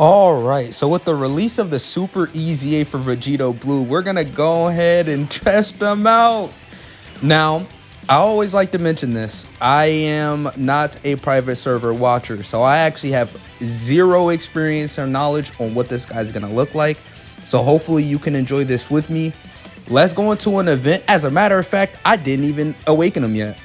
All right, so with the release of the Super EZA for Vegito Blue, we're gonna go ahead and test them out. Now, I always like to mention this. I am not a private server watcher, so I actually have zero experience or knowledge on what this guy's gonna look like. So hopefully you can enjoy this with me. Let's go into an event. As a matter of fact, I didn't even awaken him yet.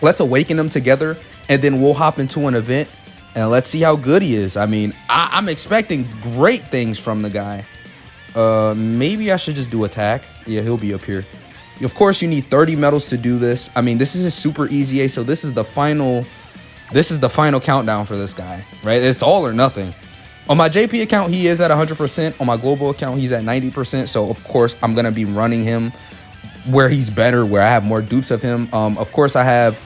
Let's awaken him together, and then we'll hop into an event. And let's see how good he is. I mean, I'm expecting great things from the guy. Maybe I should just do attack. Yeah, he'll be up here. Of course, you need 30 medals to do this. I mean, this is a super easy, so this is the final countdown for this guy, right? It's all or nothing. On my JP account, he is at 100%. On my global account, he's at 90%. So, of course, I'm going to be running him where he's better, where I have more dupes of him. Of course, I have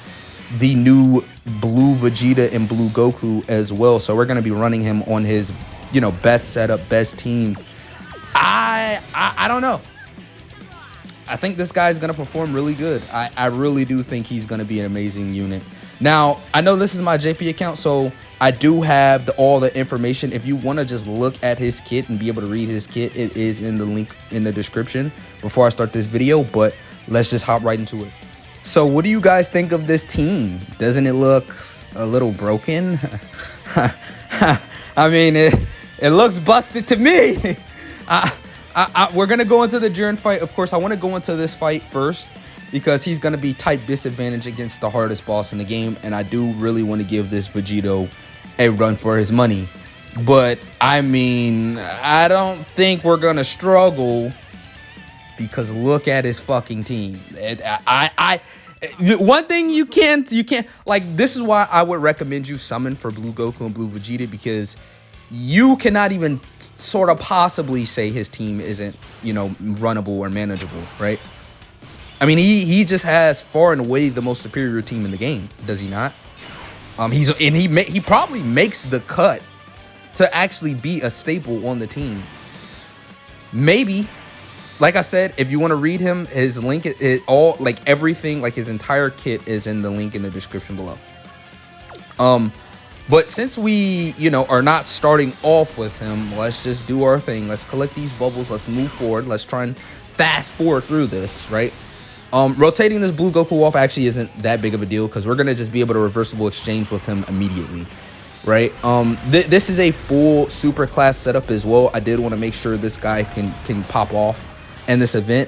the new blue Vegeta and blue Goku as well, so we're gonna be running him on his best setup, best team. I don't know. I think this guy's gonna perform really good. I really do think he's gonna be an amazing unit. Now, I know this is my JP account, so I do have all the information. If you want to just look at his kit and be able to read his kit, it is in the link in the description before I start this video, but let's just hop right into it. So what do you guys think of this team? Doesn't it look a little broken? I mean, it looks busted to me. We're going to go into the Jiren fight. Of course, I want to go into this fight first because he's going to be type disadvantage against the hardest boss in the game. And I do really want to give this Vegito a run for his money. But, I mean, I don't think we're going to struggle because look at his fucking team. One thing you can't like, this is why I would recommend you summon for blue Goku and blue Vegeta, because you cannot even sort of possibly say his team isn't runnable or manageable, right? I mean, he just has far and away the most superior team in the game, does he not? He probably makes the cut to actually be a staple on the team. Maybe. Like I said, if you want to read him, his link, everything, like his entire kit is in the link in the description below. But since we, are not starting off with him, let's just do our thing. Let's collect these bubbles. Let's move forward. Let's try and fast forward through this, right? Rotating this blue Goku off actually isn't that big of a deal because we're going to just be able to reversible exchange with him immediately, right? This is a full super class setup as well. I did want to make sure this guy can pop off in this event.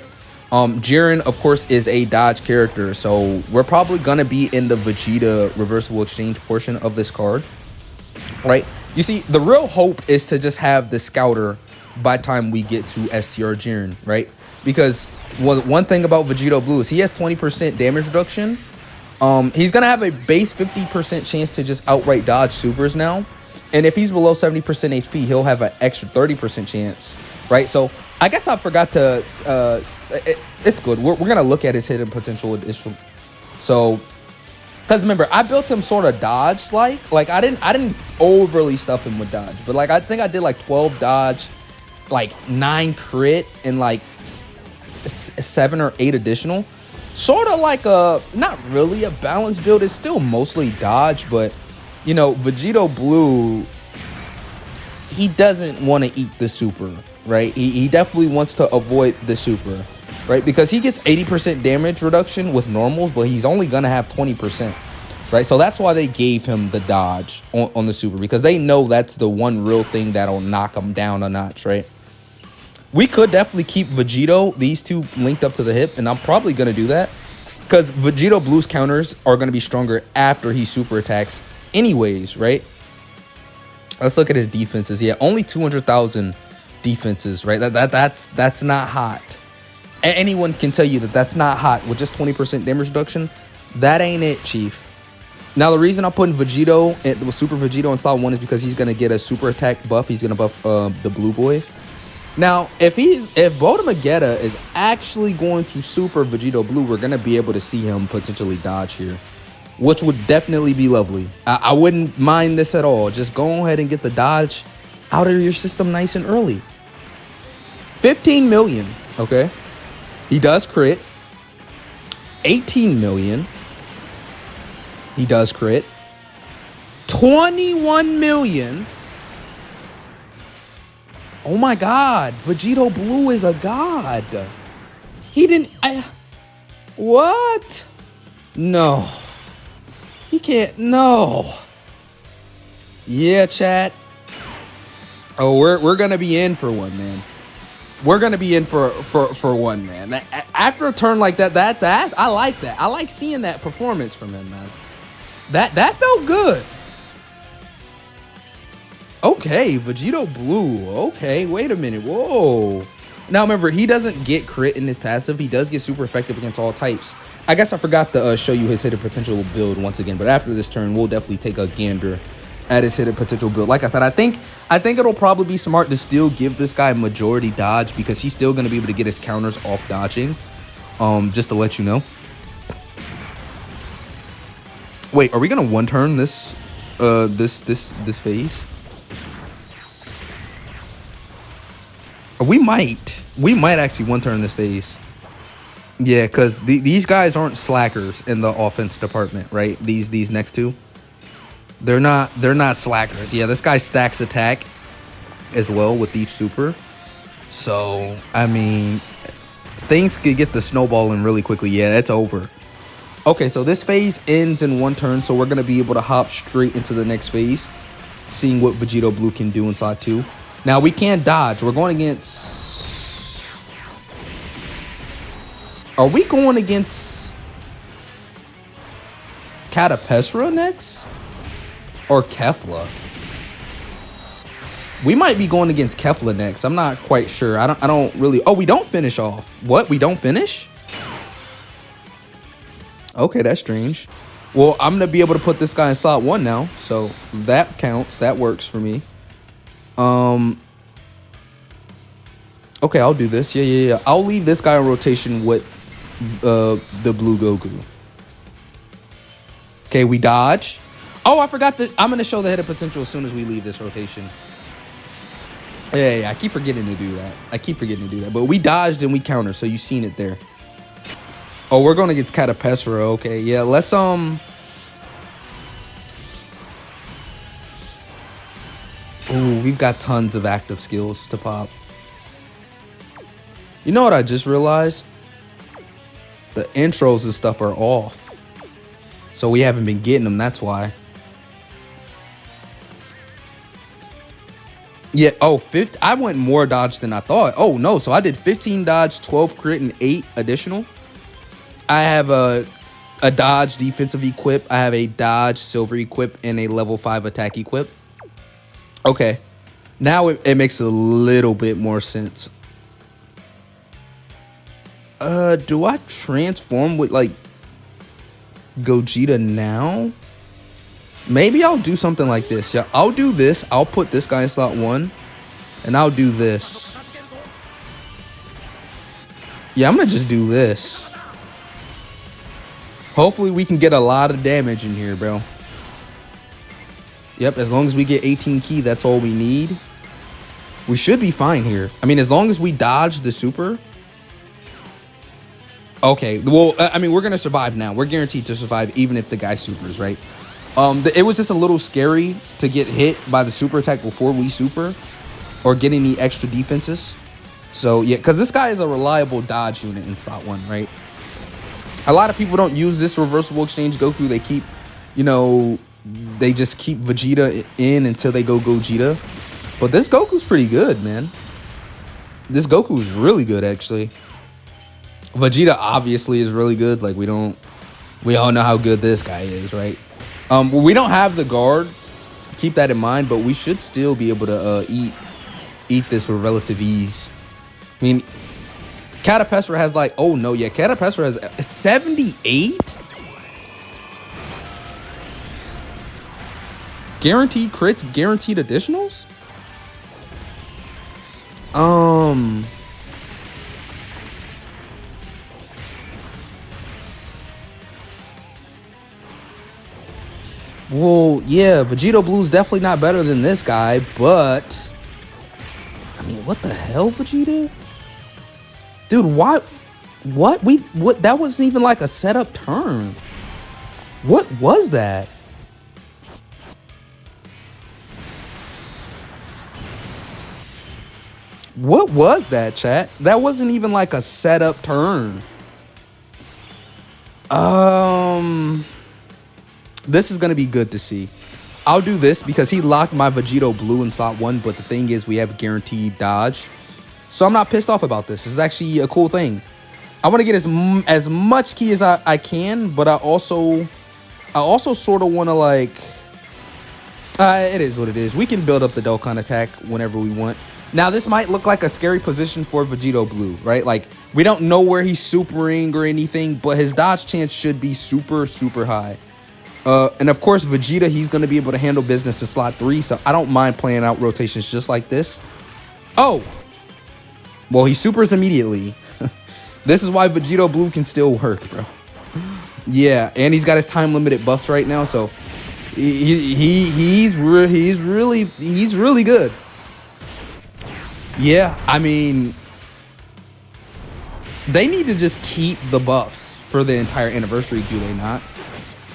Jiren, of course, is a dodge character, so we're probably gonna be in the Vegeta reversible exchange portion of this card, right? You see, the real hope is to just have the scouter by the time we get to STR Jiren, right? Because one thing about Vegito Blue is he has 20% damage reduction. He's gonna have a base 50% chance to just outright dodge supers now, and if he's below 70% HP, he'll have an extra 30% chance, right? So I guess I forgot to, it's good. We're going to look at his hidden potential additional. So, because remember, I built him sort of dodge like I didn't overly stuff him with dodge, but I think I did 12 dodge, 9 crit, and 7 or 8 additional. Sort of not really a balanced build. It's still mostly dodge, but, Vegito Blue, he doesn't want to eat the super. Right, he definitely wants to avoid the super, right? Because he gets 80% damage reduction with normals, but he's only gonna have 20%, right? So that's why they gave him the dodge on the super, because they know that's the one real thing that'll knock him down a notch, right? We could definitely keep Vegito, these two linked up to the hip, and I'm probably gonna do that because Vegito Blue's counters are gonna be stronger after he super attacks anyways, right? Let's look at his defenses. Yeah, only 200,000 defenses, right? That's not hot. Anyone can tell you that's not hot with just 20% damage reduction. That ain't it, chief. Now, the reason I'm putting Vegito, the Super Vegito in slot 1 is because he's gonna get a super attack buff. He's gonna buff the blue boy. Now, if Bodamagetta is actually going to super Vegito Blue, we're gonna be able to see him potentially dodge here, which would definitely be lovely. I wouldn't mind this at all. Just go ahead and get the dodge out of your system nice and early. 15 million, okay? He does crit. 18 million. He does crit. 21 million. Oh my god. Vegito Blue is a god. He didn't... what? No. He can't... no. Yeah, chat. Oh, we're gonna be in for one, man. We're gonna be in for one, man. After a turn like that, I like that. I like seeing that performance from him, man. That felt good. Okay, Vegito Blue. Okay, wait a minute. Whoa. Now remember, he doesn't get crit in his passive. He does get super effective against all types. I guess I forgot to show you his hidden potential build once again. But after this turn, we'll definitely take a gander at his hidden potential build. Like I said, I think it'll probably be smart to still give this guy majority dodge because he's still going to be able to get his counters off dodging. Just to let you know. Wait, are we gonna one turn this this phase? We might actually one turn this phase. Yeah, because these guys aren't slackers in the offense department, right? These next two. They're not slackers. Yeah, this guy stacks attack as well with each super. So, I mean, things could get the snowballing really quickly. Yeah, it's over. Okay, so this phase ends in one turn, so we're going to be able to hop straight into the next phase, seeing what Vegito Blue can do in slot 2. Now, we can't dodge. We're going against... are we going against Catapesra next? Or Kefla? We might be going against Kefla next. I'm not quite sure. I don't really... oh, we don't finish off. What? We don't finish? Okay, that's strange. Well, I'm going to be able to put this guy in slot 1 now. So that counts. That works for me. Okay, I'll do this. Yeah. I'll leave this guy in rotation with the blue Goku. Okay, we dodge. Oh, I forgot that I'm going to show the hidden potential as soon as we leave this rotation. Yeah, I keep forgetting to do that. But we dodged and we countered, so you've seen it there. Oh, we're going against Catapesra. Okay, yeah, let's ooh, we've got tons of active skills to pop. You know what I just realized? The intros and stuff are off. So we haven't been getting them, that's why. Yeah, oh, I went more dodge than I thought. Oh, no, so I did 15 dodge, 12 crit, and 8 additional. I have a dodge defensive equip. I have a dodge silver equip and a level 5 attack equip. Okay, now it makes a little bit more sense. Do I transform with, like, Gogeta now? Maybe I'll do something like this. Yeah, I'll do this. I'll put this guy in slot 1. And I'll do this. Yeah, I'm going to just do this. Hopefully we can get a lot of damage in here, bro. Yep, as long as we get 18 ki, that's all we need. We should be fine here. I mean, as long as we dodge the super. Okay, well, I mean, we're going to survive now. We're guaranteed to survive even if the guy supers, right? It was just a little scary to get hit by the super attack before we super or get any extra defenses. So, yeah, because this guy is a reliable dodge unit in slot 1, right? A lot of people don't use this reversible exchange Goku. They keep, you know, they just keep Vegeta in until they go Gogeta. But this Goku's pretty good, man. This Goku's really good, actually. Vegeta obviously is really good. Like, we all know how good this guy is, right? We don't have the guard. Keep that in mind, but we should still be able to eat this with relative ease. I mean, Catapesra has like, oh no, yeah, Catapesra has 78? Guaranteed crits, guaranteed additionals? Well, yeah, Vegito Blue's definitely not better than this guy, but I mean, what the hell, Vegeta? Dude, what? That wasn't even like a setup turn. What was that? What was that, chat? That wasn't even like a setup turn. This is gonna be good to see. I'll do this because he locked my Vegito blue in slot 1, but the thing is we have guaranteed dodge. So I'm not pissed off about this. This is actually a cool thing. I want to get as much key as I can, but I also sort of want to like... it is what it is. We can build up the Dokkan attack whenever we want. Now, this might look like a scary position for Vegito Blue, right? Like, we don't know where he's supering or anything, but his dodge chance should be super, super high. And of course, Vegeta, he's going to be able to handle business in slot 3, so I don't mind playing out rotations just like this. Oh! Well, he supers immediately. This is why Vegito Blue can still work, bro. Yeah, and he's got his time-limited buffs right now, so he's really good. Yeah, I mean, they need to just keep the buffs for the entire anniversary, do they not?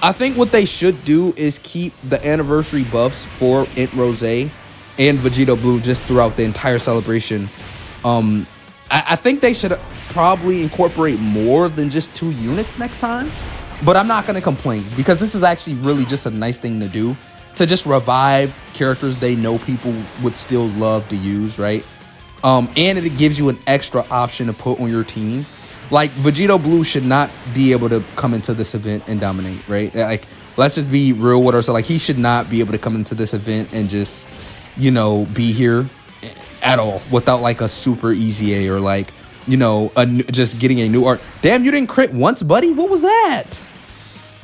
I think what they should do is keep the anniversary buffs for Int Rose and Vegito Blue just throughout the entire celebration. I think they should probably incorporate more than just 2 units next time, but I'm not going to complain because this is actually really just a nice thing to do, to just revive characters they know people would still love to use, right? And it gives you an extra option to put on your team. Like, Vegito Blue should not be able to come into this event and dominate, right? Like, let's just be real with ourselves. Like, he should not be able to come into this event and just, you know, be here at all without, like, a super EZA or, like, you know, just getting a new art. Damn, you didn't crit once, buddy? What was that?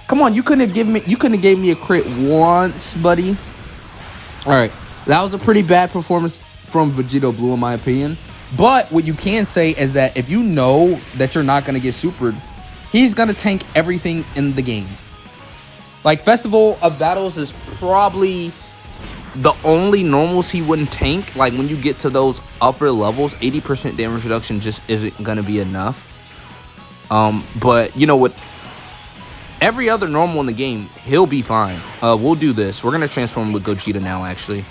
Come on, you couldn't have gave me a crit once, buddy. All right, that was a pretty bad performance from Vegito Blue, in my opinion. But what you can say is that if you know that you're not going to get supered, he's going to tank everything in the game. Like, Festival of Battles is probably the only normals he wouldn't tank. Like, when you get to those upper levels, 80% damage reduction just isn't going to be enough. But, you know, with every other normal in the game, he'll be fine. We'll do this. We're going to transform with Gogeta now, actually.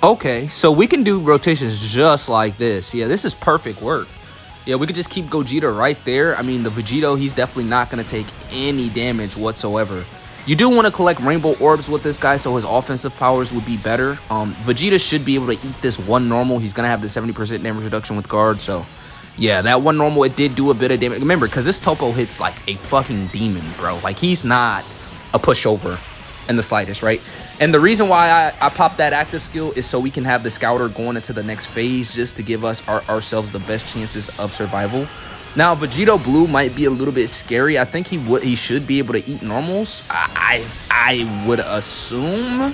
Okay, so we can do rotations just like this. Yeah, this is perfect work. Yeah, we could just keep Gogeta right there. I mean, the Vegito, he's definitely not going to take any damage whatsoever. You do want to collect Rainbow Orbs with this guy, so his offensive powers would be better. Vegeta should be able to eat this one normal. He's going to have the 70% damage reduction with guard, so... yeah, that one normal, it did do a bit of damage. Remember, because this Topo hits like a fucking demon, bro. Like, he's not a pushover in the slightest, right? And the reason why I popped that active skill is so we can have the Scouter going into the next phase just to give us ourselves the best chances of survival. Now, Vegito Blue might be a little bit scary. I think he should be able to eat normals. I would assume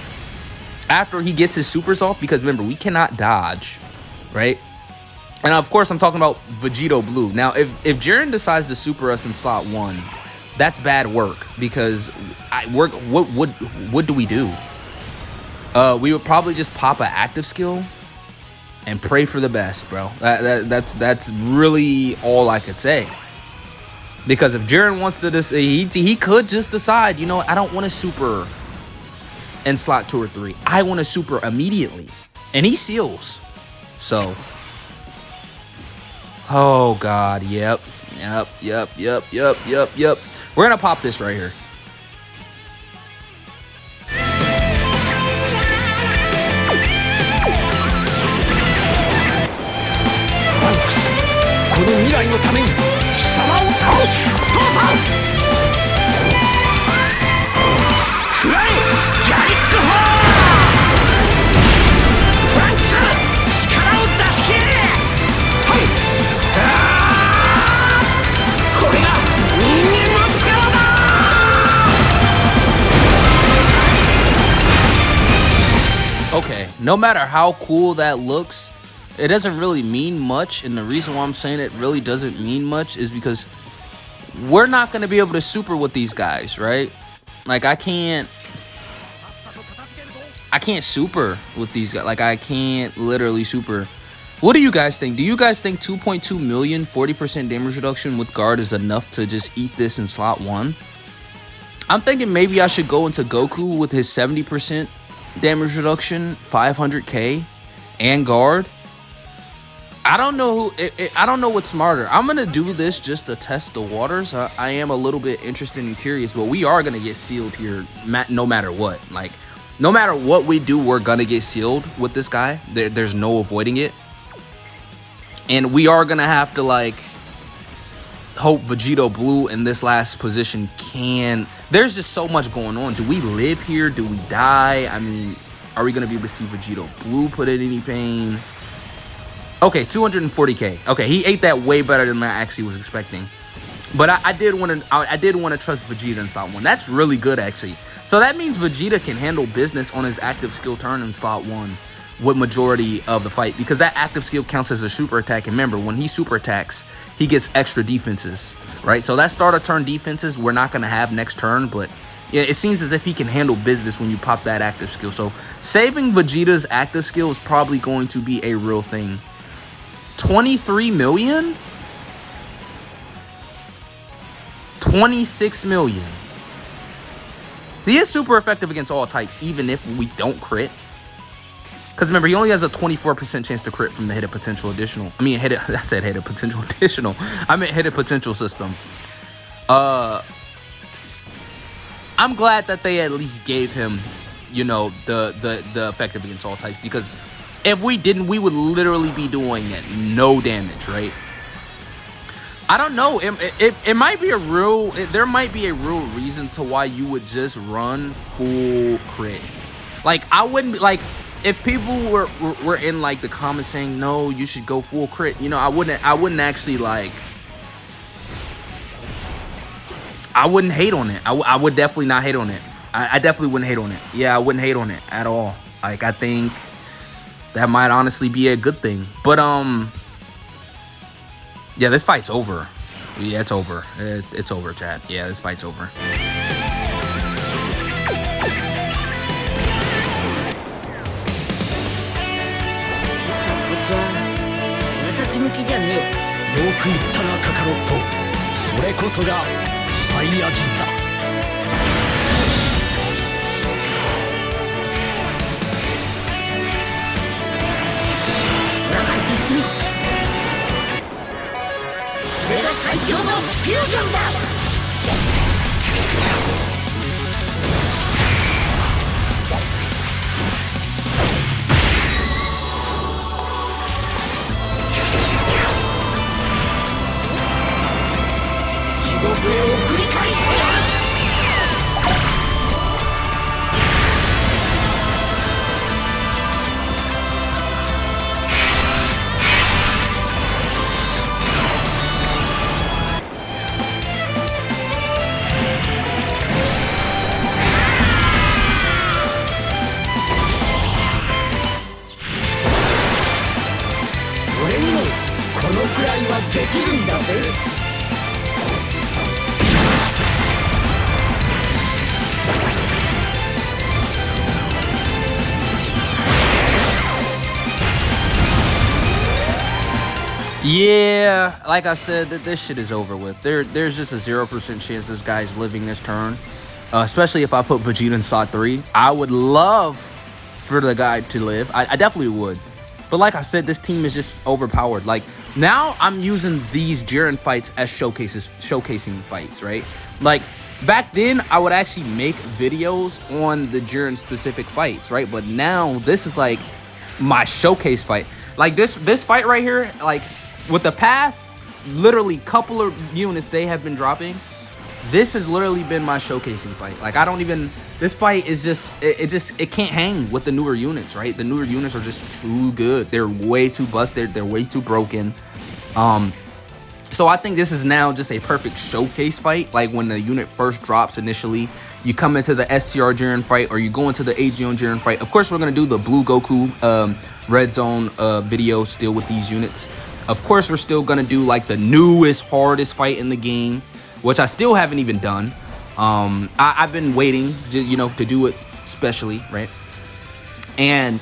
after he gets his supers off, because remember, we cannot dodge, right? And of course, I'm talking about Vegito Blue. Now, if Jiren decides to super us in slot 1, that's bad work, because what do we do? We would probably just pop an active skill and pray for the best, bro. That's really all I could say. Because if Jiren wants to he could just decide, you know, I don't want to super in slot 2 or 3. I want to super immediately, and he seals. So. Oh, God, yep. We're gonna pop this right here. Okay, no matter how cool that looks, it doesn't really mean much. And the reason why I'm saying it really doesn't mean much is because we're not going to be able to super with these guys, right? Like, I can't super with these guys. Like, I can't literally super. What do you guys think? Do you guys think 2.2 million, 40% damage reduction with guard is enough to just eat this in slot 1? I'm thinking maybe I should go into Goku with his 70% damage reduction, 500k, and guard. I don't know I don't know what's smarter. I'm gonna do this just to test the waters. I am a little bit interested and curious, but we are gonna get sealed here, no matter what. Like, no matter what we do, we're gonna get sealed with this guy. There's no avoiding it, and we are gonna have to like hope Vegito Blue in this last position can. There's just so much going on. Do we live here? Do we die? I mean, are we gonna be able to see Vegito Blue put in any pain? Okay, 240k. Okay, he ate that way better than I actually was expecting. But I did want to trust Vegeta in slot 1. That's really good, actually. So that means Vegeta can handle business on his active skill turn in slot 1 with majority of the fight, because that active skill counts as a super attack. And remember, when he super attacks, he gets extra defenses, right? So that starter turn defenses we're not going to have next turn, but yeah, it seems as if he can handle business when you pop that active skill. So saving Vegeta's active skill is probably going to be a real thing. 23 million? 26 million. He is super effective against all types, even if we don't crit. Because remember, he only has a 24% chance to crit from the hit potential additional. I mean, I said hit potential additional. I meant hit potential system. I'm glad that they at least gave him, you know, the effective against all types, because if we didn't, we would literally be doing no damage, right? I don't know. It might be a real. There might be a real reason to why you would just run full crit. Like, I wouldn't like if people were in like the comments saying no, you should go full crit. You know, I wouldn't actually like. I wouldn't hate on it. I would definitely not hate on it. I definitely wouldn't hate on it. Yeah, I wouldn't hate on it at all. Like, I think that might honestly be a good thing. But, yeah, this fight's over. Yeah, it's over. It's over, chat. Yeah, this fight's over. Yeah, like I said, that this shit is over with. There's just a 0% chance this guy's living this turn. Especially if I put Vegeta in slot 3. I would love for the guy to live. I definitely would. But like I said, this team is just overpowered. Like, now I'm using these Jiren fights as showcasing fights, right? Like, back then, I would actually make videos on the Jiren specific fights, right? But now, this is like my showcase fight. Like, this fight right here, like, with the past literally couple of units they have been dropping, this has literally been my showcasing fight. Like, I don't even, this fight is just, it can't hang with the newer units, right? The newer units are just too good. They're way too busted. They're way too broken. So I think this is now just a perfect showcase fight. Like when the unit first drops initially, you come into the STR Jiren fight or you go into the AGO Jiren fight. Of course, we're going to do the Blue Goku Red Zone video still with these units. Of course, we're still going to do like the newest, hardest fight in the game, which I still haven't even done. I've been waiting, to do it specially, right? And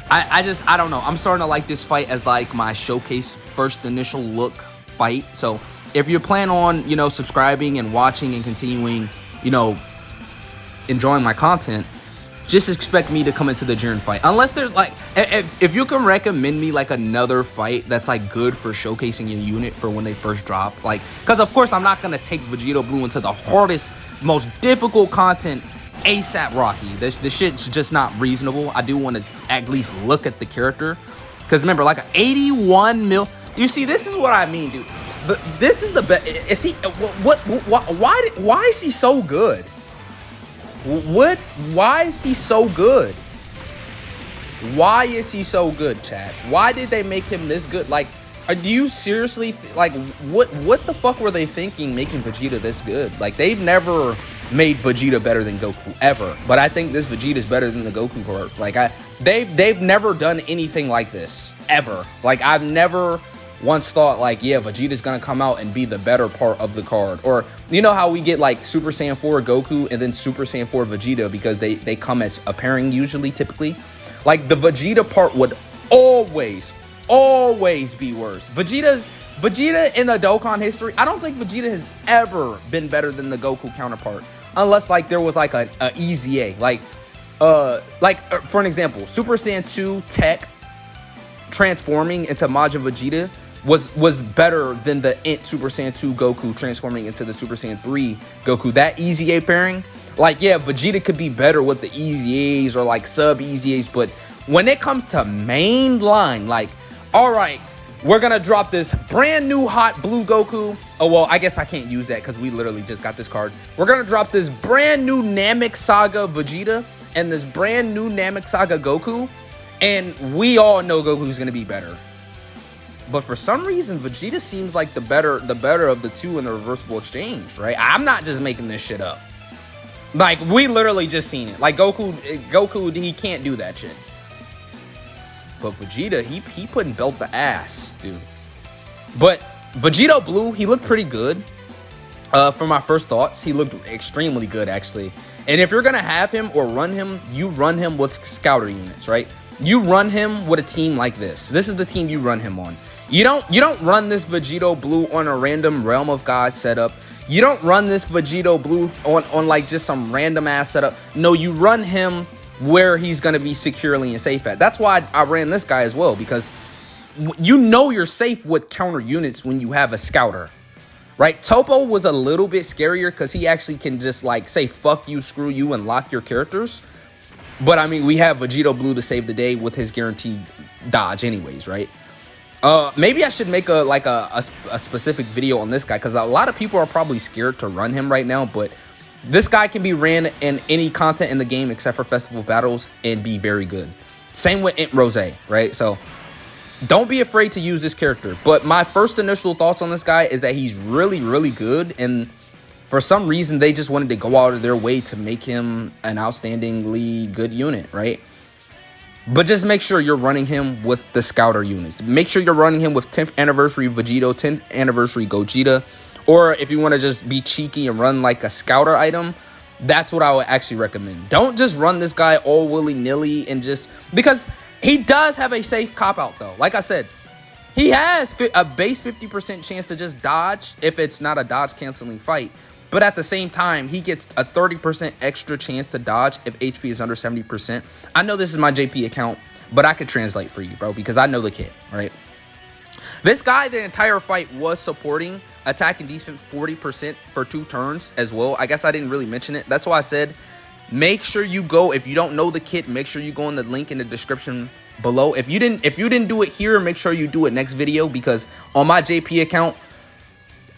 I don't know. I'm starting to like this fight as like my showcase first initial look fight. So if you're planning on, subscribing and watching and continuing, enjoying my content, just expect me to come into the Jiren fight. Unless there's like, if you can recommend me like another fight that's like good for showcasing your unit for when they first drop, like, because of course I'm not gonna take Vegito Blue into the hardest, most difficult content ASAP Rocky. The shit's just not reasonable. I do want to at least look at the character, because remember, like 81 mil. You see, this is what I mean, dude. But this is the best. Is he? Why is he so good? Why is he so good? Why is he so good, chat? Why did they make him this good? Like, do you seriously like what the fuck were they thinking making Vegeta this good? Like, they've never made Vegeta better than Goku ever, but I think this Vegeta is better than the Goku part. Like, they've never done anything like this ever. Like, I've never once thought like, yeah, Vegeta's gonna come out and be the better part of the card. Or you know how we get like Super Saiyan 4 Goku and then Super Saiyan 4 Vegeta because they come as a pairing usually, typically. Like, the Vegeta part would always be worse. Vegeta in the Dokkan history, I don't think Vegeta has ever been better than the Goku counterpart, unless like there was like a EZA. Like for an example, Super Saiyan 2 Tech transforming into Majin Vegeta was better than the Super Saiyan 2 Goku transforming into the Super Saiyan 3 Goku. That EZA pairing, like, yeah, Vegeta could be better with the EZAs or like sub EZAs, but when it comes to main line, like, all right, we're gonna drop this brand new hot blue Goku. Oh, well, I guess I can't use that because we literally just got this card. We're gonna drop this brand new Namek Saga Vegeta and this brand new Namek Saga Goku, and we all know Goku's gonna be better. But for some reason, Vegeta seems like the better of the two in the reversible exchange, right? I'm not just making this shit up. Like, we literally just seen it. Like, Goku, he can't do that shit. But Vegeta, he putting belt the ass, dude. But Vegito Blue, he looked pretty good. For my first thoughts, he looked extremely good, actually. And if you're gonna have him or run him, you run him with scouter units, right? You run him with a team like this. This is the team you run him on. You don't run this Vegito Blue on a random Realm of God setup. You don't run this Vegito Blue on like just some random ass setup. No, you run him where he's going to be securely and safe at. That's why I ran this guy as well, because you know you're safe with counter units when you have a scouter, right? Topo was a little bit scarier because he actually can just like say fuck you, screw you, and lock your characters. But I mean, we have Vegito Blue to save the day with his guaranteed dodge anyways, right? Maybe I should make a specific video on this guy, because a lot of people are probably scared to run him right now, but this guy can be ran in any content in the game except for festival battles and be very good. Same with Int Rose, right? So don't be afraid to use this character. But my first initial thoughts on this guy is that he's really, really good, and for some reason they just wanted to go out of their way to make him an outstandingly good unit, right? But just make sure you're running him with the scouter units. Make sure you're running him with 10th anniversary Vegito, 10th anniversary Gogeta. Or if you want to just be cheeky and run like a scouter item, that's what I would actually recommend. Don't just run this guy all willy-nilly and just... Because he does have a safe cop-out, though. Like I said, he has a base 50% chance to just dodge if it's not a dodge-canceling fight. But at the same time, he gets a 30% extra chance to dodge if HP is under 70%. I know this is my JP account, but I could translate for you, bro, because I know the kid, right? This guy, the entire fight was supporting attack and defense 40% for 2 turns as well. I guess I didn't really mention it. That's why I said, make sure you go, if you don't know the kit, make sure you go in the link in the description below. If you didn't do it here, make sure you do it next video, because on my JP account,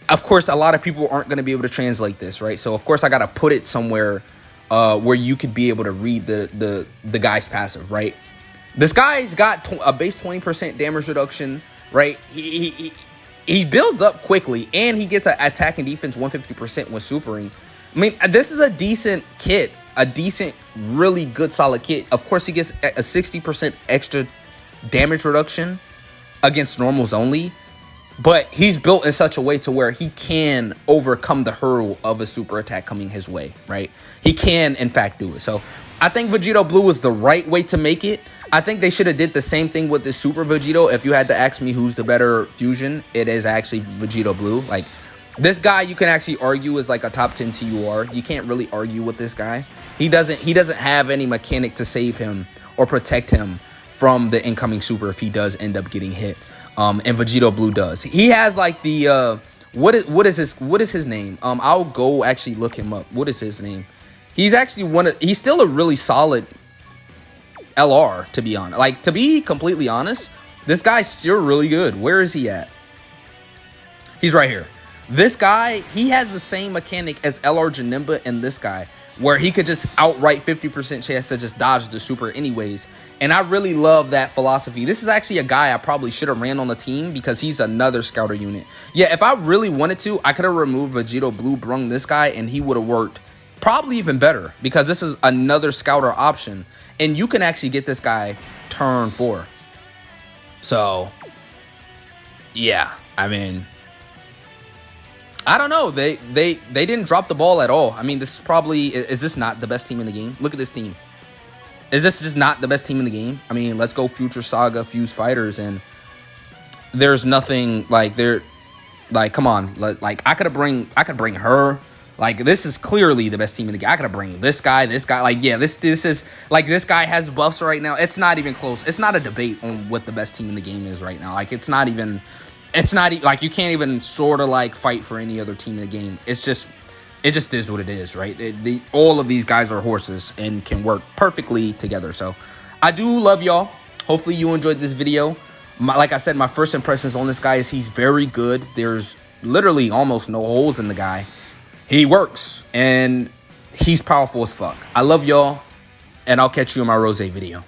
of course, a lot of people aren't going to be able to translate this, right? So, of course, I got to put it somewhere where you could be able to read the guy's passive, right? This guy's got a base 20% damage reduction, right? he builds up quickly, and he gets an attack and defense 150% when supering. I mean, this is a decent kit, a decent, really good, solid kit. Of course, he gets a 60% extra damage reduction against normals only, but he's built in such a way to where he can overcome the hurdle of a super attack coming his way, right? He can, in fact, do it. So I think Vegito Blue was the right way to make it. I think they should have did the same thing with the Super Vegito. If you had to ask me who's the better fusion, it is actually Vegito Blue. Like, this guy, you can actually argue is like a top 10 TUR. You can't really argue with this guy. He doesn't have any mechanic to save him or protect him from the incoming super if he does end up getting hit. And Vegito Blue does. He has like the what is his name? I'll go actually look him up. What is his name? He's actually he's still a really solid LR, to be honest. Like, to be completely honest, this guy's still really good. Where is he at? He's right here. This guy, he has the same mechanic as LR Janemba and this guy, where he could just outright 50% chance to just dodge the super anyways. And I really love that philosophy. This is actually a guy I probably should have ran on the team because he's another scouter unit. Yeah, if I really wanted to, I could have removed Vegito Blue, brung this guy, and he would have worked probably even better because this is another scouter option. And you can actually get this guy turn 4. So, yeah, I mean, I don't know. They didn't drop the ball at all. I mean, this is probably, is this not the best team in the game? Look at this team. Is this just not the best team in the game? I mean, let's go Future Saga, Fuse Fighters, and there's nothing like come on. Like I could bring her. Like, this is clearly the best team in the game. I could bring this guy. Like, yeah, this is like, this guy has buffs right now. It's not even close. It's not a debate on what the best team in the game is right now. Like, it's not like, you can't even sort of like fight for any other team in the game. It just is what it is, right? All of these guys are horses and can work perfectly together. So I do love y'all. Hopefully you enjoyed this video. Like I said, my first impressions on this guy is he's very good. There's literally almost no holes in the guy. He works and he's powerful as fuck. I love y'all, and I'll catch you in my Rose video.